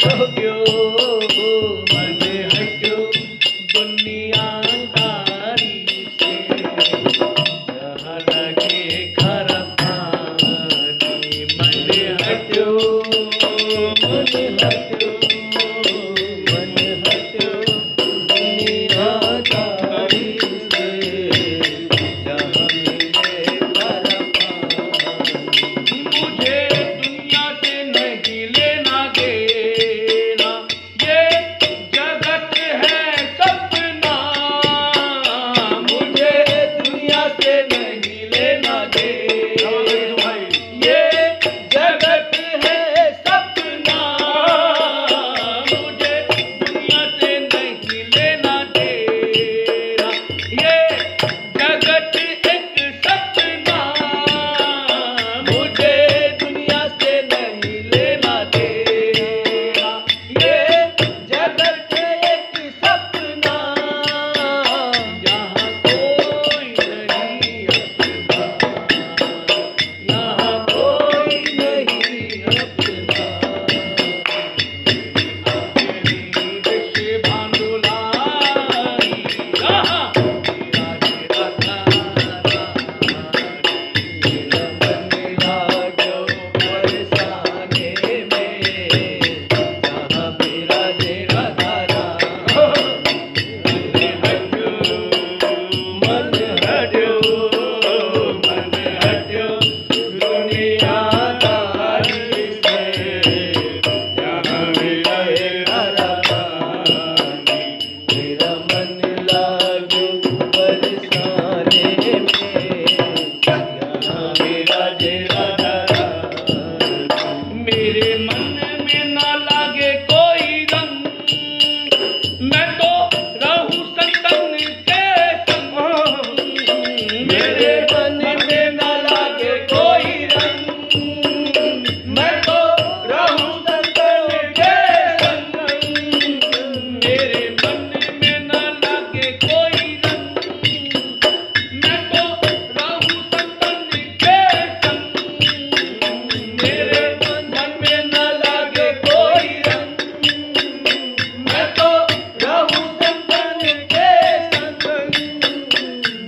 गयो मन हट्यो दुनियादारी से जहाँ लगे घर पानी मन हट्यो मन हट्यो मन हट्यो दुनियादारी से जहाँ मिले घर पानी मुझे दुनिया से नहीं लेना देना ये जगत है सपना मुझे दुनिया से नहीं लेना देना ये जगत है सपना मुझे दुनिया से नहीं लेना देना ये जगत एक सपना मुझे दुनिया से नहीं लेना देना ये जगत एक सपना यहाँ कोई नहीं अपना यहाँ कोई नहीं अपना तेरी विष भानुलाई यहाँ तेरा तेरा तारा मेरा मन लागो बरसाने में जहाँ मेरा तेरा तारा मन हट्यो मन हट्यो दुनियादारी से जहाँ मेरा तेरा पानी मेरा मन लागो बरसाने में यहाँ मेरा तेरा तारा मेरे मन में ना लागे कोई रंग मैं तो रहूं सतन के संग मेरे मन में ना लागे कोई रंग मैं तो रहूं सतन के संग मेरे मन में ना लागे कोई रंग मैं तो रहूं सतन के संग मेरे मन में ना लागे कोई रंग मैं तो रहूं सतन के संग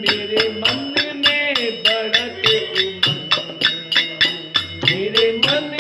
मेरे मन में बढ़त उमंग मेरे मन